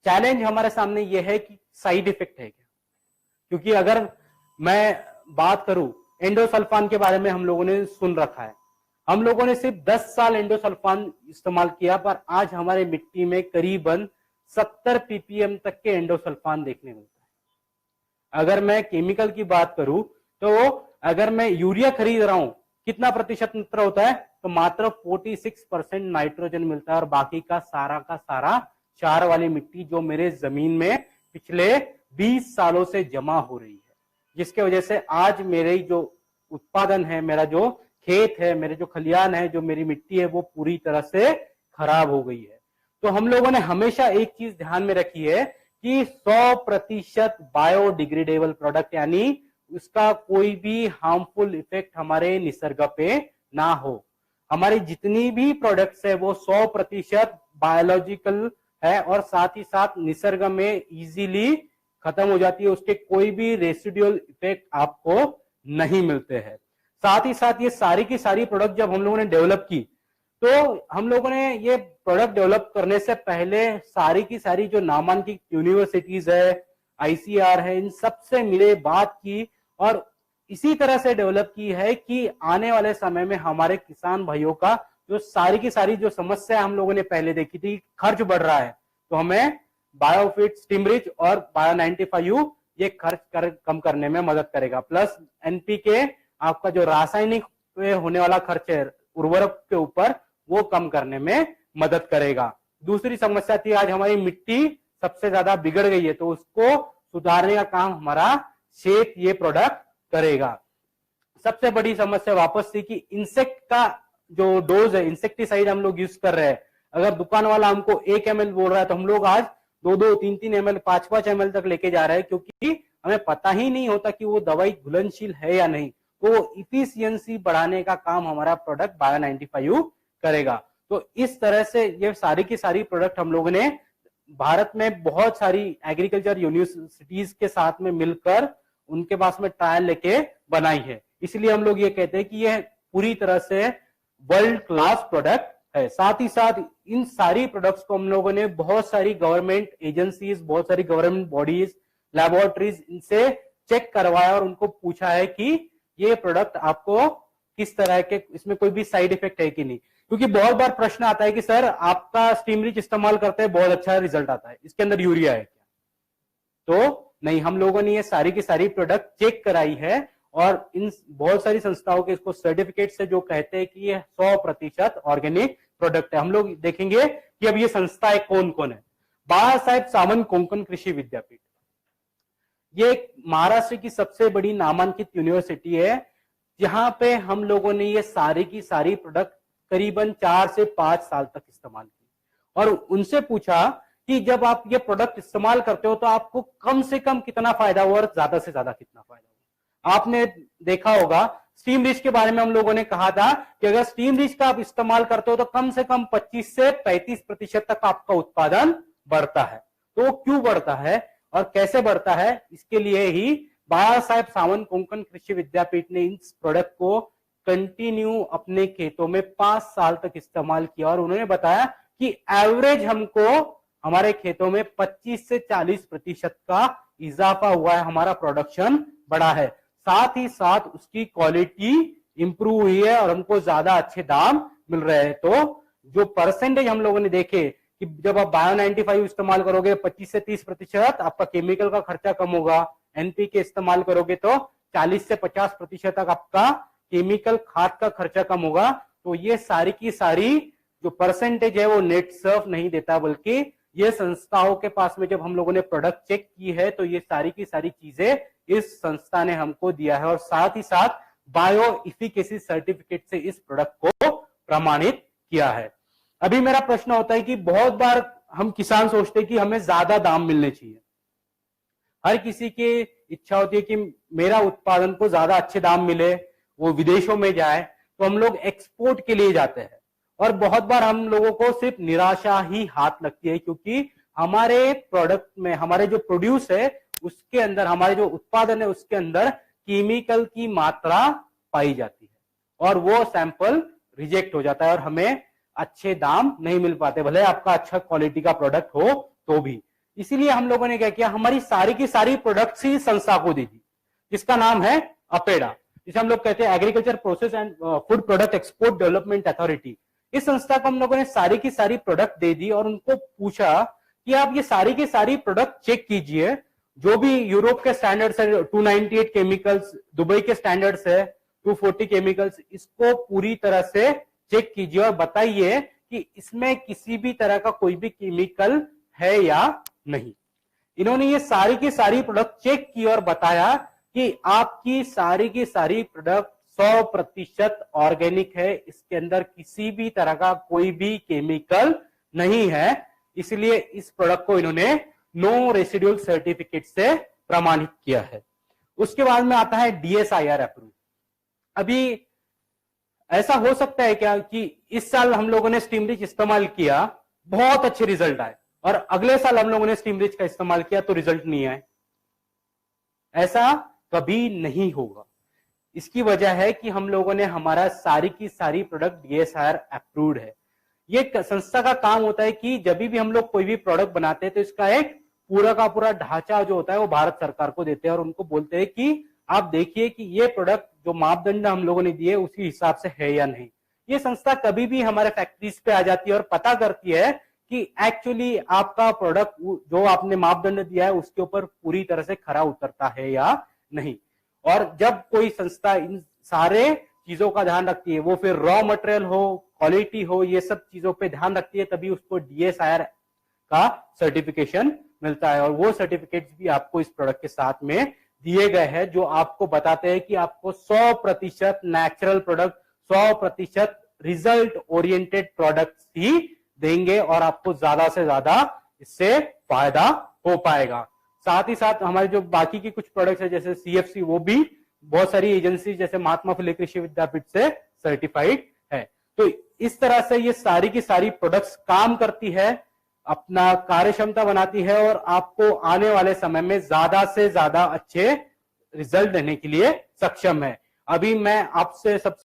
Challenge हमारे सामने ये है कि साइड इफेक्ट है क्या, क्योंकि अगर मैं बात करूं एंडोसल्फान के बारे में हम लोगों ने सुन रखा है, हम लोगों ने सिर्फ 10 साल एंडोसल्फान इस्तेमाल किया, पर आज हमारे मिट्टी में करीबन 70 ppm तक के एंडोसल्फान देखने मिलता है। अगर मैं केमिकल की बात करूं तो अगर मैं यूरिया खरीद रहा हूं, कितना प्रतिशत मात्रा होता है, तो मात्र 46% नाइट्रोजन मिलता है, और बाकी का सारा क्षार वाली मिट्टी जो मेरे जमीन में पिछले 20 सालों से जमा हो रही है, जिसके वजह से आज मेरे जो उत्पादन है, मेरा जो खेत है, मेरे जो खलियान है, जो मेरी मिट्टी है, वो पूरी तरह से खराब हो गई है। तो हम लोगों ने हमेशा एक चीज ध्यान में रखी है कि 100% बायोडिग्रेडेबल प्रोडक्ट, यानी उसका कोई भी हार्मफुल इफेक्ट हमारे निसर्ग पे ना हो। हमारी जितनी भी प्रोडक्ट्स है वो 100% बायोलॉजिकल है, और साथ ही साथ निसर्ग में इजीली खत्म हो जाती है, उसके कोई भी रेसिडुअल इफेक्ट आपको नहीं मिलते हैं। साथ ही साथ ये सारी की सारी प्रोडक्ट जब हम लोगों ने डेवलप की, तो हम लोगों ने ये प्रोडक्ट डेवलप करने से पहले सारी की सारी जो नामांकित यूनिवर्सिटीज है, आईसीआर है, इन सबसे मिले, बात की, और इसी तरह से डेवलप की है कि आने वाले समय में हमारे किसान भाइयों का जो सारी की सारी जो समस्या हम लोगों ने पहले देखी थी, खर्च बढ़ रहा है, तो हमें बायोफिट, स्टीमरिच और बायो 95U ये कम करने में मदद करेगा। प्लस एनपीके, आपका जो रासायनिक होने वाला खर्च है उर्वरक के ऊपर, वो कम करने में मदद करेगा। दूसरी समस्या थी, आज हमारी मिट्टी सबसे ज्यादा बिगड़ गई है, तो उसको सुधारने का काम हमारा शेप ये प्रोडक्ट करेगा। सबसे बड़ी समस्या वापस थी कि इंसेक्ट का जो डोज है, इंसेक्टिसाइड हम लोग यूज कर रहे हैं, अगर दुकान वाला हमको 1 ml बोल रहा है तो हम लोग आज 2-2, 3-3 ml, 5-5 ml तक लेके जा रहे हैं, क्योंकि हमें पता ही नहीं होता कि वो दवाई घुलनशील है या नहीं। तो इफिशियंसी बढ़ाने का काम हमारा प्रोडक्ट बायो 95U करेगा। तो इस तरह से ये सारी की सारी प्रोडक्ट हम लोगों ने भारत में बहुत सारी एग्रीकल्चर यूनिवर्सिटीज के साथ में मिलकर उनके पास में ट्रायल लेके बनाई है। इसलिए हम लोग ये कहते हैं कि यह पूरी तरह से वर्ल्ड क्लास प्रोडक्ट है। साथ ही साथ इन सारी प्रोडक्ट्स को हम लोगों ने बहुत सारी गवर्नमेंट एजेंसीज, बहुत सारी गवर्नमेंट बॉडीज, लैबोरेटरीज, इनसे चेक करवाया और उनको पूछा है कि ये प्रोडक्ट आपको किस तरह के, इसमें कोई भी साइड इफेक्ट है कि नहीं। क्योंकि बहुत बार प्रश्न आता है कि सर आपका स्टीमरिच इस्तेमाल करते हैं, बहुत अच्छा रिजल्ट आता है, इसके अंदर यूरिया है क्या? तो नहीं, हम लोगों ने ये सारी की सारी प्रोडक्ट चेक कराई है, और इन बहुत सारी संस्थाओं के इसको सर्टिफिकेट से जो कहते हैं कि ये 100% ऑर्गेनिक प्रोडक्ट है। हम लोग देखेंगे कि अब ये संस्थाएं कौन कौन है। बाबा साहेब सावंत कोंकण कृषि विद्यापीठ, ये महाराष्ट्र की सबसे बड़ी नामांकित यूनिवर्सिटी है, जहां पे हम लोगों ने ये सारी की सारी प्रोडक्ट करीबन 4 से 5 साल तक इस्तेमाल की, और उनसे पूछा कि जब आप ये प्रोडक्ट इस्तेमाल करते हो तो आपको कम से कम कितना फायदा हुआ और ज्यादा से ज्यादा कितना फायदा हुआ। आपने देखा होगा स्टीम रिच के बारे में हम लोगों ने कहा था कि अगर स्टीम रिच का आप इस्तेमाल करते हो तो कम से कम 25 से 35% तक आपका उत्पादन बढ़ता है। तो वो क्यों बढ़ता है और कैसे बढ़ता है, इसके लिए ही बाबा साहेब सावंत कोंकण कृषि विद्यापीठ ने इस प्रोडक्ट को कंटिन्यू अपने खेतों में 5 साल तक इस्तेमाल किया, और उन्होंने बताया कि एवरेज हमको हमारे खेतों में 25 से 40% का इजाफा हुआ है, हमारा प्रोडक्शन बढ़ा है, साथ ही साथ उसकी क्वालिटी इंप्रूव हुई है और हमको ज्यादा अच्छे दाम मिल रहे हैं। तो जो परसेंटेज हम लोगों ने देखे कि जब आप बायो 95 इस्तेमाल करोगे 25 से 30%, आपका केमिकल का खर्चा कम होगा। एनपीके इस्तेमाल करोगे तो 40 से 50% तक आपका केमिकल खाद का खर्चा कम होगा। तो ये सारी की सारी जो परसेंटेज है वो नेट सर्फ नहीं देता, बल्कि ये संस्थाओं के पास में जब हम लोगों ने प्रोडक्ट चेक की है तो ये सारी की सारी चीजें इस संस्था ने हमको दिया है, और साथ ही साथ बायो इफिकेसी सर्टिफिकेट से इस प्रोडक्ट को प्रमाणित किया है। अभी मेरा प्रश्न होता है कि बहुत बार हम किसान सोचते हैं कि हमें ज्यादा दाम मिलने चाहिए, हर किसी की इच्छा होती है कि मेरा उत्पादन को ज्यादा अच्छे दाम मिले, वो विदेशों में जाए, तो हम लोग एक्सपोर्ट के लिए जाते हैं, और बहुत बार हम लोगों को सिर्फ निराशा ही हाथ लगती है, क्योंकि हमारे प्रोडक्ट में, हमारे जो प्रोड्यूस है उसके अंदर, हमारे जो उत्पादन है उसके अंदर केमिकल की मात्रा पाई जाती है और वो सैंपल रिजेक्ट हो जाता है और हमें अच्छे दाम नहीं मिल पाते, भले आपका अच्छा क्वालिटी का प्रोडक्ट हो तो भी। इसीलिए हम लोगों ने क्या किया, हमारी सारी की सारी प्रोडक्ट्स ही संस्था को दी थी, जिसका नाम है अपेडा, जिसे हम लोग कहते हैं agriculture process and food product export development authority. इस संस्था को हम लोगों ने सारी की सारी प्रोडक्ट दे दी और उनको पूछा कि आप ये सारी की सारी प्रोडक्ट चेक कीजिए, जो भी यूरोप के स्टैंडर्ड्स है 298 केमिकल्स, दुबई के स्टैंडर्ड्स है 240 केमिकल्स, इसको पूरी तरह से चेक कीजिए और बताइए कि इसमें किसी भी तरह का कोई भी केमिकल है या नहीं। इन्होंने ये सारी की सारी प्रोडक्ट चेक की और बताया कि आपकी सारी की सारी प्रोडक्ट 100% ऑर्गेनिक है, इसके अंदर किसी भी तरह का कोई भी केमिकल नहीं है। इसलिए इस प्रोडक्ट को इन्होंने नो रेसिडुअल सर्टिफिकेट से प्रमाणित किया है। उसके बाद में आता है DSIR अप्रूव। अभी ऐसा हो सकता है क्या कि इस साल हम लोगों ने स्टीम रिच इस्तेमाल किया, बहुत अच्छे रिजल्ट आए, और अगले साल हम लोगों ने स्टीम रिच का इस्तेमाल किया तो रिजल्ट नहीं आए? ऐसा कभी नहीं होगा। इसकी वजह है कि हम लोगों ने हमारा सारी की सारी प्रोडक्ट DSIR अप्रूव्ड है। ये संस्था का काम होता है कि जब भी हम लोग कोई भी प्रोडक्ट बनाते हैं तो इसका एक पूरा का पूरा ढांचा जो होता है वो भारत सरकार को देते हैं और उनको बोलते हैं कि आप देखिए कि ये प्रोडक्ट जो मापदंड हम लोगों ने दिए उसी हिसाब से है या नहीं। ये संस्था कभी भी हमारे फैक्ट्रीज पे आ जाती है और पता करती है कि एक्चुअली आपका प्रोडक्ट जो आपने मापदंड दिया है उसके ऊपर पूरी तरह से खरा उतरता है या नहीं। और जब कोई संस्था इन सारे चीजों का ध्यान रखती है, वो फिर रॉ मटेरियल हो, क्वालिटी हो, ये सब चीजों पे ध्यान रखती है, तभी उसको DSIR का सर्टिफिकेशन मिलता है। और वो सर्टिफिकेट्स भी आपको इस प्रोडक्ट के साथ में दिए गए हैं, जो आपको बताते हैं कि आपको 100% natural product, 100% result oriented products ही देंगे और आपको ज्यादा से ज्यादा इससे फायदा हो पाएगा। साथ ही साथ हमारे जो बाकी की कुछ प्रोडक्ट्स है जैसे CFC, वो भी बहुत सारी एजेंसी जैसे महात्मा फुले कृषि विद्यापीठ से सर्टिफाइड है। तो इस तरह से ये सारी की सारी प्रोडक्ट्स काम करती है, अपना कार्य क्षमता बनाती है और आपको आने वाले समय में ज्यादा से ज्यादा अच्छे रिजल्ट देने के लिए सक्षम है। अभी मैं आपसे सबसे